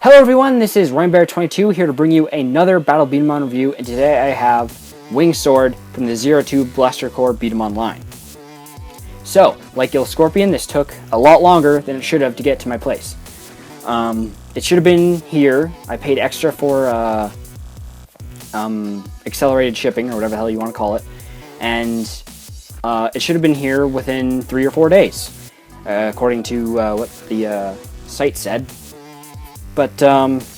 Hello everyone, this is RainBear22 here to bring you another Battle B-Daman review, and today I have Wing Sword from the 02 Blaster Core B-Daman line. So, like Gil Scorpion, this took a lot longer than it should have to get to my place. It should have been here. I paid extra for accelerated shipping, or whatever the hell you want to call it, and it should have been here within 3 or 4 days, according to what the site said. But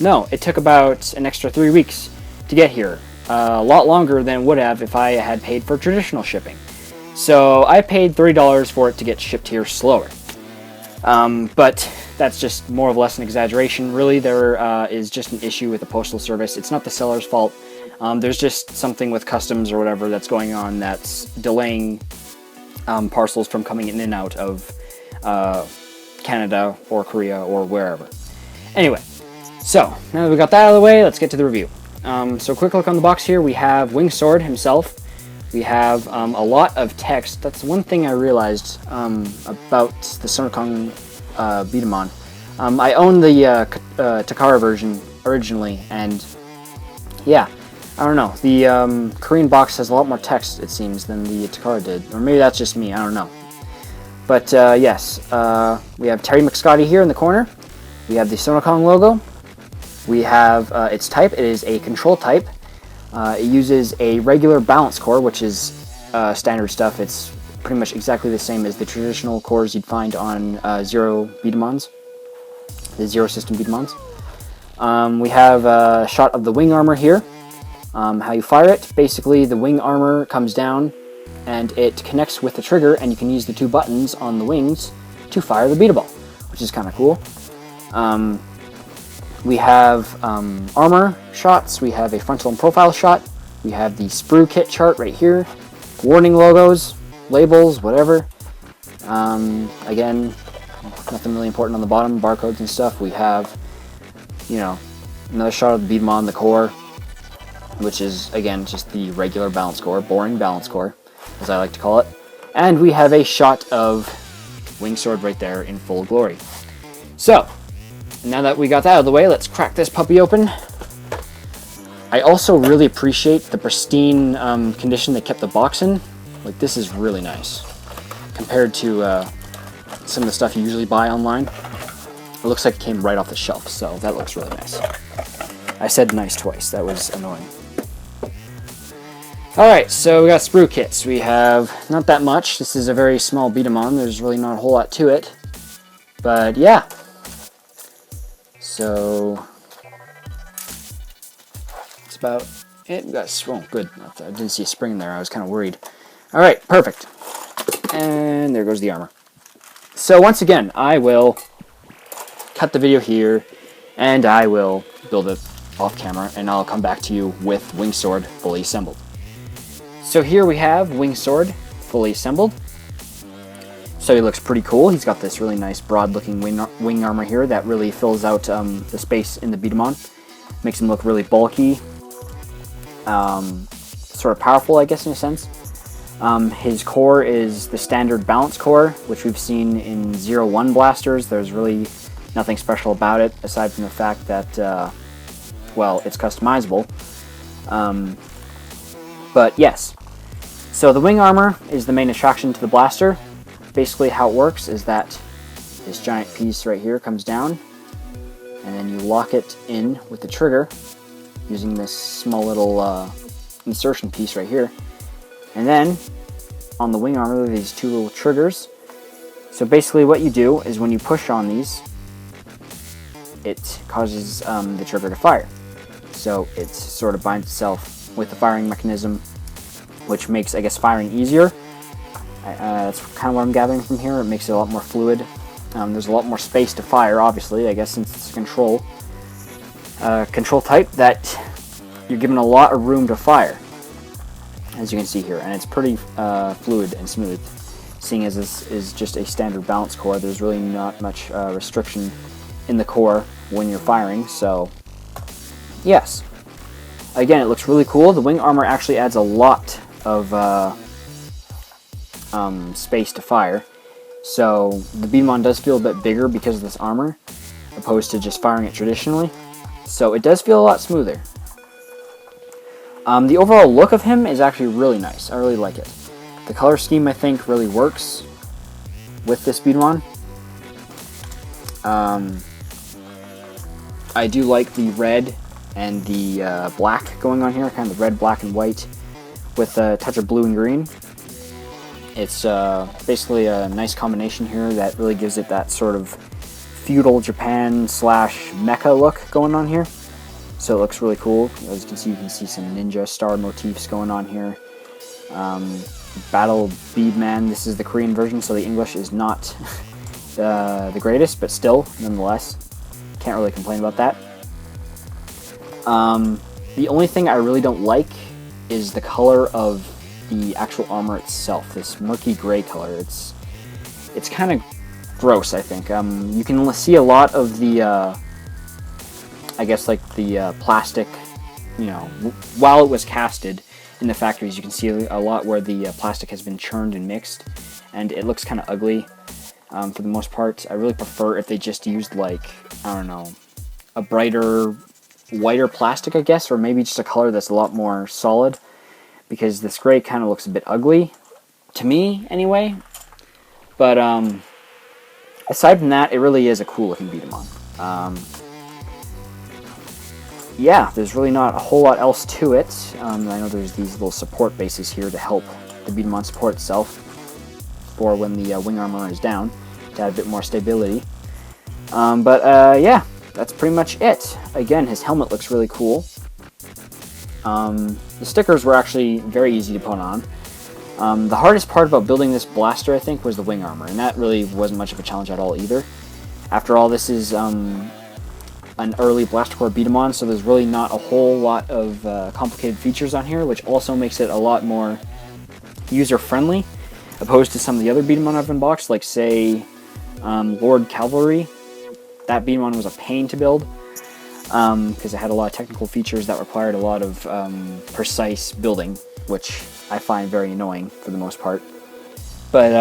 no, it took about an extra 3 weeks to get here. A lot longer than it would have if I had paid for traditional shipping. So I paid $30 for it to get shipped here slower. But that's just more or less an exaggeration. Really, there is just an issue with the postal service. It's not the seller's fault. There's just something with customs or whatever that's going on that's delaying parcels from coming in and out of Canada or Korea or wherever. Anyway, so now that we got that out of the way, let's get to the review. So quick look on the box here. We have Wing Sword himself. We have a lot of text. That's one thing I realized about the Sonokong B-Daman. I own the Takara version originally, and yeah, I don't know. The Korean box has a lot more text, it seems, than the Takara did. Or maybe that's just me, I don't know. But yes, we have Terry McScotty here in the corner. We have the Sonokong logo. We have its type. It is a control type. It uses a regular balance core, which is standard stuff. It's pretty much exactly the same as the traditional cores you'd find on Zero B-Damans, the Zero System B-Damans. We have a shot of the wing armor here. How you fire it. Basically, the wing armor comes down and it connects with the trigger, and you can use the 2 buttons on the wings to fire the beatable, which is kind of cool. We have armor shots, we have a frontal and profile shot, we have the sprue kit chart right here, warning logos, labels, whatever. Again, nothing really important on the bottom, barcodes and stuff. We have, you know, another shot of the B-Daman, the core, which is, again, just the regular balance core, boring balance core, as I like to call it. And we have a shot of Wing Sword right there in full glory. So, now that we got that out of the way, let's crack this puppy open. I also really appreciate the pristine condition they kept the box in. Like, this is really nice compared to some of the stuff you usually buy online. It looks like it came right off the shelf, so that looks really nice. I said nice twice, that was annoying. Alright, so we got sprue kits. We have not that much. This is a very small B-Daman. There's really not a whole lot to it. But yeah. So that's about it. We got, oh, good. I didn't see a spring there. I was kind of worried. All right, perfect. And there goes the armor. So once again, I will cut the video here, and I will build it off camera, and I'll come back to you with Wing Sword fully assembled. So here we have Wing Sword fully assembled. So he looks pretty cool. He's got this really nice broad-looking wing armor here that really fills out the space in the B-Daman. Makes him look really bulky. Sort of powerful, I guess, in a sense. His core is the standard balance core, which we've seen in 01 blasters. There's really nothing special about it, aside from the fact that, well, it's customizable. But yes. So the wing armor is the main attraction to the blaster. Basically how it works is that this giant piece right here comes down, and then you lock it in with the trigger using this small little insertion piece right here. And then on the wing armor there are these 2 little triggers. So basically what you do is when you push on these, it causes the trigger to fire. So it sort of binds itself with the firing mechanism, which makes, I guess, firing easier. That's kind of what I'm gathering from here. It makes it a lot more fluid. There's a lot more space to fire, obviously, I guess, since it's a control type, that you're given a lot of room to fire, as you can see here. And it's pretty fluid and smooth. Seeing as this is just a standard balance core, there's really not much restriction in the core when you're firing, so yes. Again, it looks really cool. The wing armor actually adds a lot of space to fire. So the B-Daman does feel a bit bigger because of this armor. opposed to just firing it traditionally. So it does feel a lot smoother. The overall look of him is actually really nice. I really like it. The color scheme, I think, really works with this B-Daman. I do like the red and the black going on here, kind of red, black, and white with a touch of blue and green. It's basically a nice combination here that really gives it that sort of feudal Japan / mecha look going on here. So it looks really cool. As you can see some ninja star motifs going on here. Battle B-Daman, this is the Korean version, so the English is not the greatest, but still, nonetheless, can't really complain about that. The only thing I really don't like is the color of the actual armor itself, this murky gray color. It's kind of gross, I think. You can see a lot of the, I guess, like the plastic, you know, while it was casted in the factories, you can see a lot where the plastic has been churned and mixed, and it looks kind of ugly. For the most part, I really prefer if they just used, like, I don't know, a brighter, whiter plastic, I guess, or maybe just a color that's a lot more solid, because this gray kind of looks a bit ugly, to me, anyway. But, aside from that, it really is a cool-looking B-Daman. Yeah, there's really not a whole lot else to it. I know there's these little support bases here to help the B-Daman support itself for when the wing armor is down, to add a bit more stability. Yeah, that's pretty much it. Again, his helmet looks really cool. The stickers were actually very easy to put on. The hardest part about building this blaster, I think, was the wing armor, and that really wasn't much of a challenge at all either. After all, this is an early Blaster Corps B-Daman, so there's really not a whole lot of complicated features on here, which also makes it a lot more user-friendly, opposed to some of the other B-Daman I've unboxed, like, say, Lord Cavalry. That B-Daman was a pain to build, because it had a lot of technical features that required a lot of precise building, which I find very annoying for the most part. But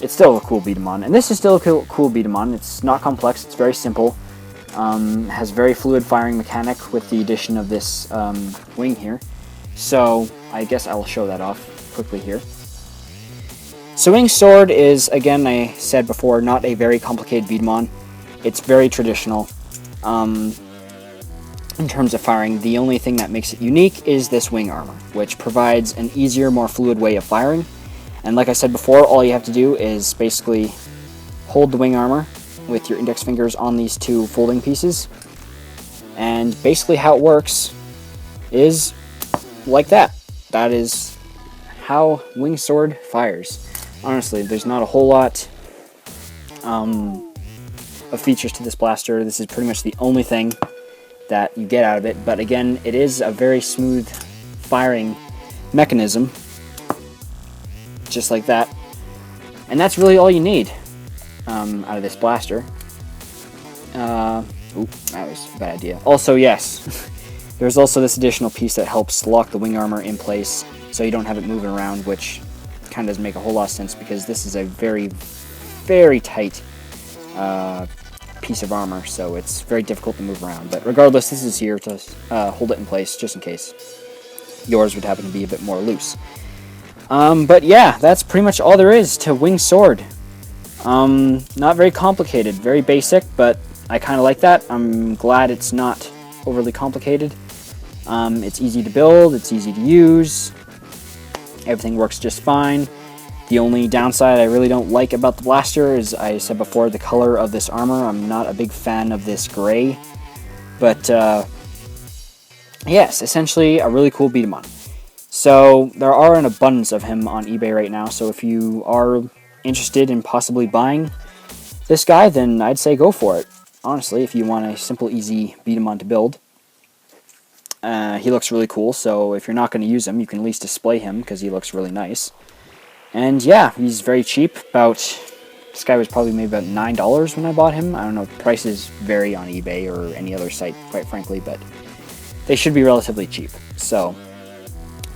it's still a cool B-Daman, and this is still a cool B-Daman. It's not complex, it's very simple. Has very fluid firing mechanic with the addition of this wing here. So I guess I'll show that off quickly here. So Wing Sword is, again, I said before, not a very complicated B-Daman. It's very traditional. In terms of firing, the only thing that makes it unique is this wing armor, which provides an easier, more fluid way of firing. And like I said before, all you have to do is basically hold the wing armor with your index fingers on these two folding pieces, and basically how it works is like that. That is how Wing Sword fires. Honestly, there's not a whole lot of features to this blaster. This is pretty much the only thing that you get out of it, but again, it is a very smooth firing mechanism, just like that, and that's really all you need out of this blaster. Oop, that was a bad idea. Also, yes, there's also this additional piece that helps lock the wing armor in place so you don't have it moving around, which kind of doesn't make a whole lot of sense because this is a very, very tight piece of armor, so it's very difficult to move around. But regardless, this is here to hold it in place just in case yours would happen to be a bit more loose. But yeah, that's pretty much all there is to Wing Sword. Not very complicated, very basic, but I kind of like that. I'm glad it's not overly complicated. It's easy to build, it's easy to use, everything works just fine. The only downside I really don't like about the blaster is, I said before, the color of this armor. I'm not a big fan of this gray, but yes, essentially a really cool beat-em-up. So there are an abundance of him on eBay right now, so if you are interested in possibly buying this guy, then I'd say go for it. Honestly, if you want a simple, easy beat-em-up to build. He looks really cool, so if you're not going to use him, you can at least display him because he looks really nice. And yeah, he's very cheap. This guy was probably maybe about $9 when I bought him. I don't know, prices vary on eBay or any other site, quite frankly, but they should be relatively cheap. So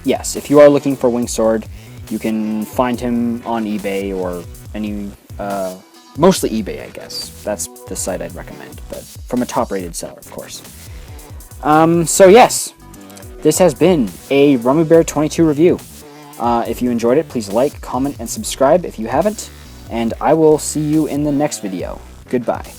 yes, if you are looking for Wing Sword, you can find him on eBay or any Mostly eBay, I guess. That's the site I'd recommend, but from a top-rated seller, of course. So yes, this has been a Rummy Bear 22 review. If you enjoyed it, please like, comment, and subscribe if you haven't, and I will see you in the next video. Goodbye.